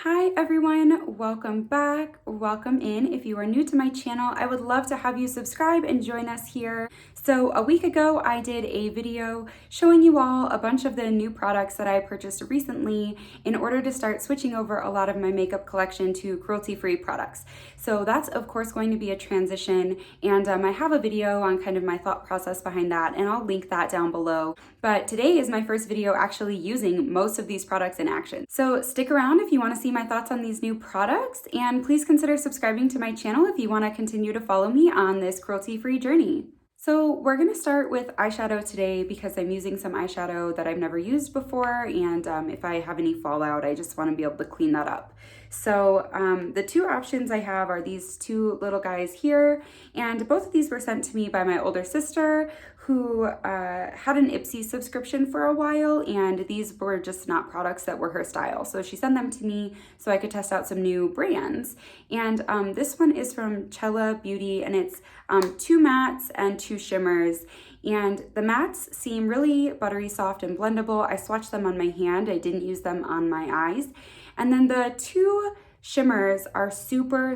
Hi everyone, welcome back, welcome in. If you are new to my channel, I would love to have you subscribe and join us here. So a week ago, I did a video showing you all a bunch of the new products that I purchased recently in order to start switching over a lot of my makeup collection to cruelty-free products. So that's of course going to be a transition, and I have a video on kind of my thought process behind that, and I'll link that down below. But today is my first video actually using most of these products in action. So stick around if you want to see my thoughts on these new products, and please consider subscribing to my channel if you want to continue to follow me on this cruelty-free journey. So we're going to start with eyeshadow today because I'm using some eyeshadow that I've never used before, and if I have any fallout, I just want to be able to clean that up. So the two options I have are these two little guys here, and both of these were sent to me by my older sister who had an Ipsy subscription for a while, and these were just not products that were her style. So she sent them to me so I could test out some new brands. And this one is from Cella Beauty, and it's 2 mattes and 2 shimmers. And the mattes seem really buttery soft and blendable. I swatched them on my hand. I didn't use them on my eyes. And then the 2 shimmers are super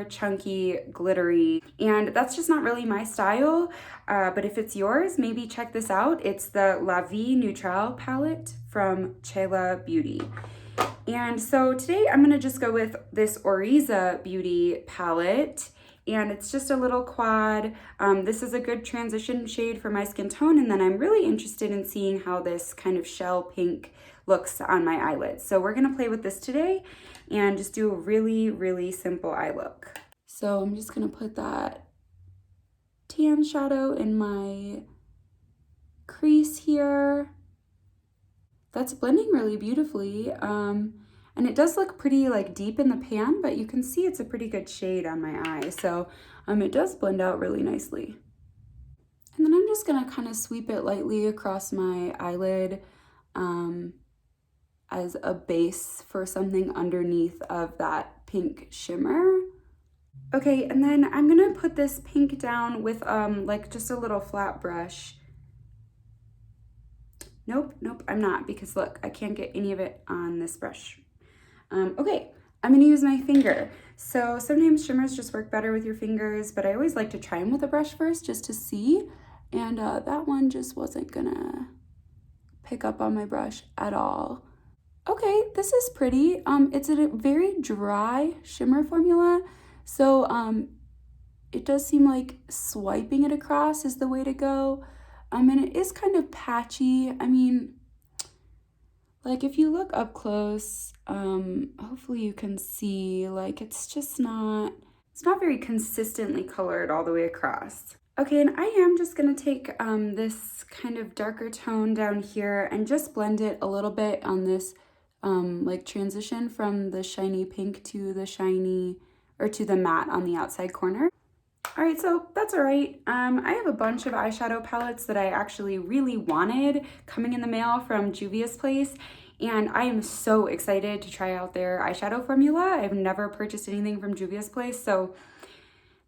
chunky, glittery, and that's just not really my style. But if it's yours, maybe check this out. It's the La Vie Neutrale palette from Cella Beauty. And so today I'm gonna just go with this Oriza Beauty palette, and it's just a little quad. This is a good transition shade for my skin tone, and then I'm really interested in seeing how this kind of shell pink looks on my eyelids. So we're gonna play with this today and just do a really simple eye look. So I'm just gonna put that tan shadow in my crease here. That's blending really beautifully. And it does look pretty like deep in the pan, but you can see it's a pretty good shade on my eye. So it does blend out really nicely. And then I'm just gonna kind of sweep it lightly across my eyelid as a base for something underneath of that pink shimmer. Okay, and then I'm gonna put this pink down with like just a little flat brush. Nope, I'm not, because look, I can't get any of it on this brush. Okay, I'm gonna use my finger. So sometimes shimmers just work better with your fingers, but I always like to try them with a brush first just to see. And that one just wasn't gonna pick up on my brush at all. Okay, this is pretty. It's a very dry shimmer formula, so it does seem like swiping it across is the way to go. And it is kind of patchy. I mean, like if you look up close, hopefully you can see, like it's not very consistently colored all the way across. Okay, and I am just gonna take this kind of darker tone down here and just blend it a little bit on this like transition from the shiny pink to the shiny, or to the matte on the outside corner. All right, so that's all right. I have a bunch of eyeshadow palettes that I actually really wanted coming in the mail from Juvia's place, and I am so excited to try out their eyeshadow formula. I've never purchased anything from Juvia's place, so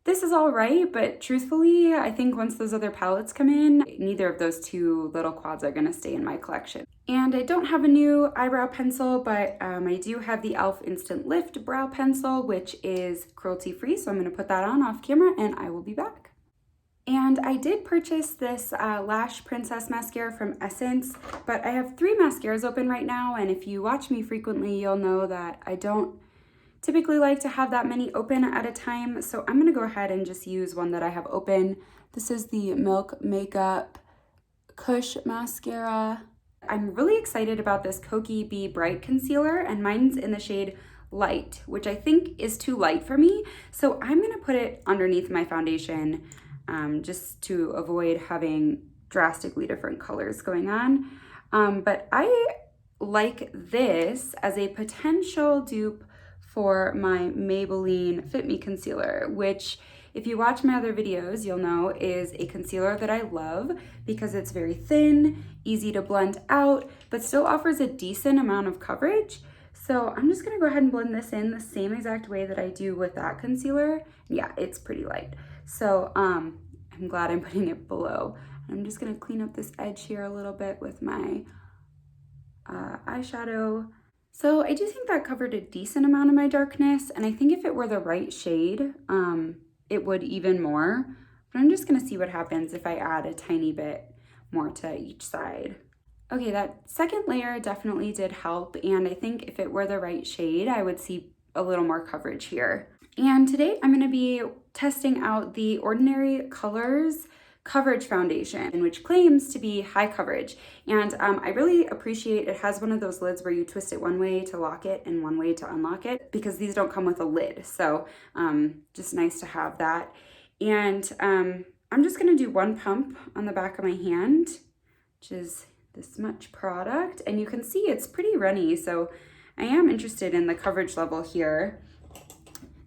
this is all right, but truthfully, I think once those other palettes come in, neither of those 2 little quads are gonna stay in my collection. And I don't have a new eyebrow pencil, but I do have the e.l.f. Instant Lift brow pencil, which is cruelty-free, so I'm gonna put that on off camera and I will be back. And I did purchase this Lash Princess mascara from Essence, but I have 3 mascaras open right now, and if you watch me frequently, you'll know that I don't typically like to have that many open at a time, so I'm gonna go ahead and just use one that I have open. This is the Milk Makeup Kush Mascara. I'm really excited about this Kokie Be Bright Concealer, and mine's in the shade Light, which I think is too light for me, so I'm gonna put it underneath my foundation just to avoid having drastically different colors going on. But I like this as a potential dupe for my Maybelline Fit Me concealer, which if you watch my other videos, you'll know is a concealer that I love because it's very thin, easy to blend out, but still offers a decent amount of coverage. So I'm just gonna go ahead and blend this in the same exact way that I do with that concealer. Yeah, it's pretty light. So I'm glad I'm putting it below. I'm just gonna clean up this edge here a little bit with my eyeshadow. So I do think that covered a decent amount of my darkness, and I think if it were the right shade, it would even more. But I'm just gonna see what happens if I add a tiny bit more to each side. Okay, that second layer definitely did help, and I think if it were the right shade, I would see a little more coverage here. And today I'm gonna be testing out the Ordinary Colors Coverage Foundation, which claims to be high coverage. And I really appreciate it has one of those lids where you twist it one way to lock it and one way to unlock it, because these don't come with a lid. So just nice to have that. And I'm just gonna do one pump on the back of my hand, which is this much product. And you can see it's pretty runny, so I am interested in the coverage level here.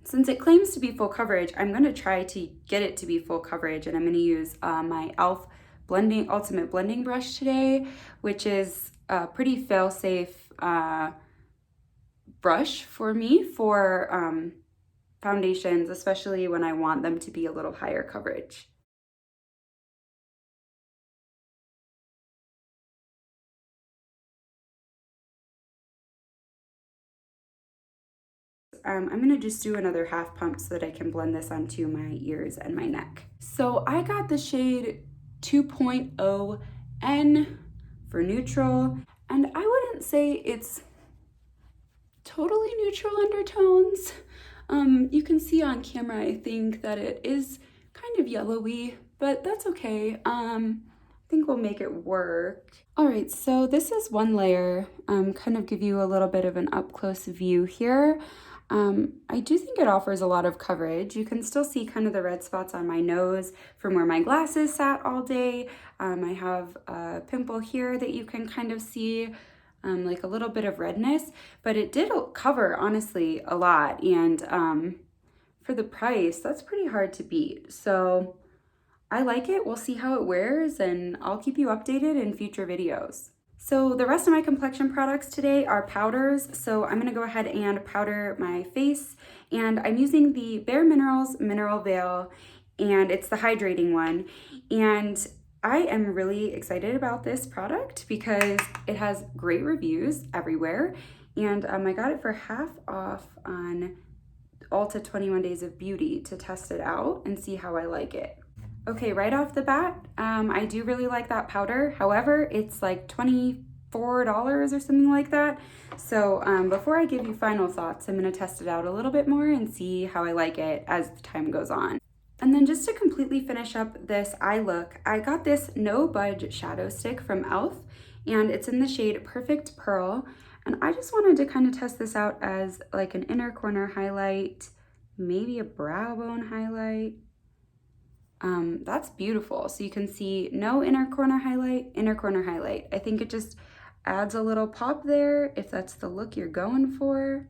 Since it claims to be full coverage, I'm going to try to get it to be full coverage, and I'm going to use my e.l.f. Ultimate Blending Brush today, which is a pretty fail-safe brush for me for foundations, especially when I want them to be a little higher coverage. I'm gonna just do another half pump so that I can blend this onto my ears and my neck. So I got the shade 2.0 N for neutral, and I wouldn't say it's totally neutral undertones. You can see on camera, I think that it is kind of yellowy, but that's okay. I think we'll make it work. All right, so this is one layer. Kind of give you a little bit of an up close view here. I do think it offers a lot of coverage. You can still see kind of the red spots on my nose from where my glasses sat all day. I have a pimple here that you can kind of see, like a little bit of redness, but it did cover, honestly, a lot. And for the price, that's pretty hard to beat. So I like it. We'll see how it wears, and I'll keep you updated in future videos. So the rest of my complexion products today are powders. So I'm gonna go ahead and powder my face, and I'm using the Bare Minerals Mineral Veil, and it's the hydrating one. And I am really excited about this product because it has great reviews everywhere. And I got it for half off on Ulta 21 Days of Beauty to test it out and see how I like it. Okay, right off the bat, I do really like that powder. However, it's like $24 or something like that. So before I give you final thoughts, I'm gonna test it out a little bit more and see how I like it as the time goes on. And then just to completely finish up this eye look, I got this No Budge shadow stick from e.l.f. and it's in the shade Perfect Pearl. And I just wanted to kind of test this out as like an inner corner highlight, maybe a brow bone highlight. That's beautiful. So you can see no inner corner highlight, inner corner highlight. I think it just adds a little pop there if that's the look you're going for.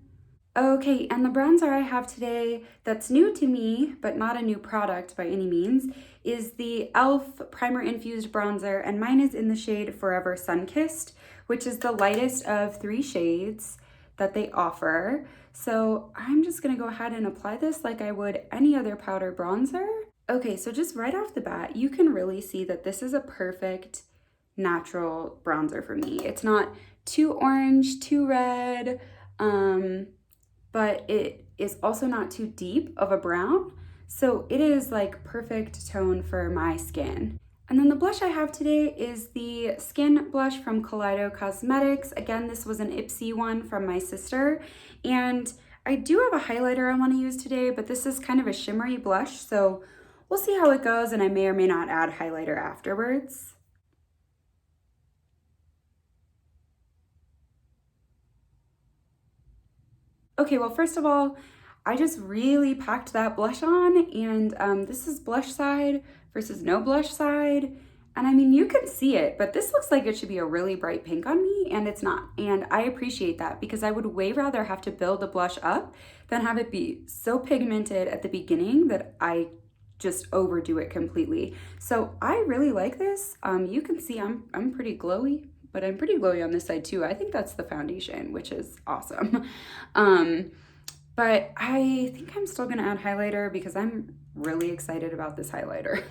Okay, and the bronzer I have today that's new to me, but not a new product by any means, is the e.l.f. Primer Infused Bronzer, and mine is in the shade Forever Sunkissed, which is the lightest of 3 shades that they offer. So I'm just gonna go ahead and apply this like I would any other powder bronzer. Okay, so just right off the bat, you can really see that this is a perfect natural bronzer for me. It's not too orange, too red, but it is also not too deep of a brown. So it is like perfect tone for my skin. And then the blush I have today is the Skin Blush from Kaleido Cosmetics. Again, this was an Ipsy one from my sister. And I do have a highlighter I want to use today, but this is kind of a shimmery blush, so we'll see how it goes, and I may or may not add highlighter afterwards. Okay, well, first of all, I just really packed that blush on, and this is blush side versus no blush side. And I mean, you can see it, but this looks like it should be a really bright pink on me, and it's not. And I appreciate that because I would way rather have to build the blush up than have it be so pigmented at the beginning that I just overdo it completely. So I really like this. You can see I'm pretty glowy, but I'm pretty glowy on this side too. I think that's the foundation, which is awesome. But I think I'm still gonna add highlighter because I'm really excited about this highlighter.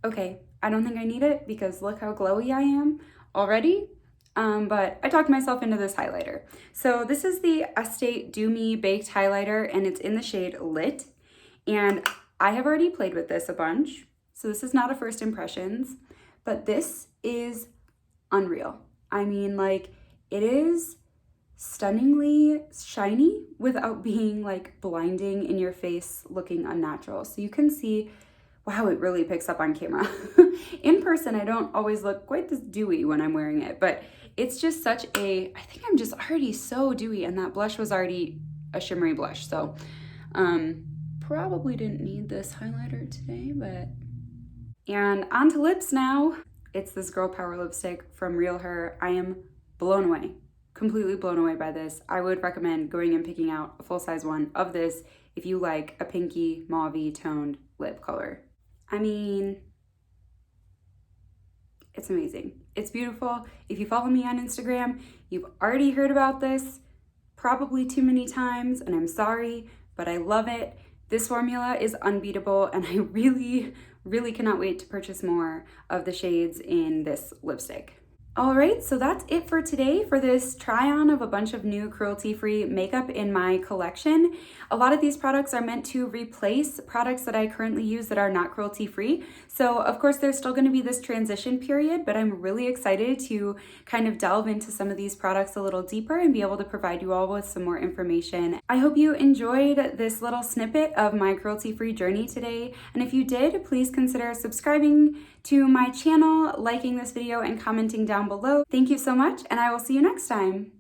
Okay, I don't think I need it because look how glowy I am already. but I talked myself into this highlighter. So this is the Estate Do Me Baked Highlighter, and it's in the shade Lit. And I have already played with this a bunch, so this is not a first impressions, but this is unreal. I mean, like, it is stunningly shiny without being like blinding in your face, looking unnatural. So you can see, wow, it really picks up on camera. In person, I don't always look quite this dewy when I'm wearing it, but it's just such a, I think I'm just already so dewy, and that blush was already a shimmery blush. So probably didn't need this highlighter today, but. And onto lips now. It's this Girl Power lipstick from Real Her. I am blown away, completely blown away by this. I would recommend going and picking out a full-size one of this if you like a pinky, mauve-y toned lip color. I mean, it's amazing. It's beautiful. If you follow me on Instagram, you've already heard about this probably too many times, and I'm sorry, but I love it. This formula is unbeatable, and I really cannot wait to purchase more of the shades in this lipstick. All right, so that's it for today for this try on of a bunch of new cruelty-free makeup in my collection. A lot of these products are meant to replace products that I currently use that are not cruelty-free. So of course there's still gonna be this transition period, but I'm really excited to kind of delve into some of these products a little deeper and be able to provide you all with some more information. I hope you enjoyed this little snippet of my cruelty-free journey today. And if you did, please consider subscribing to my channel, liking this video, and commenting down below. Thank you so much, and I will see you next time.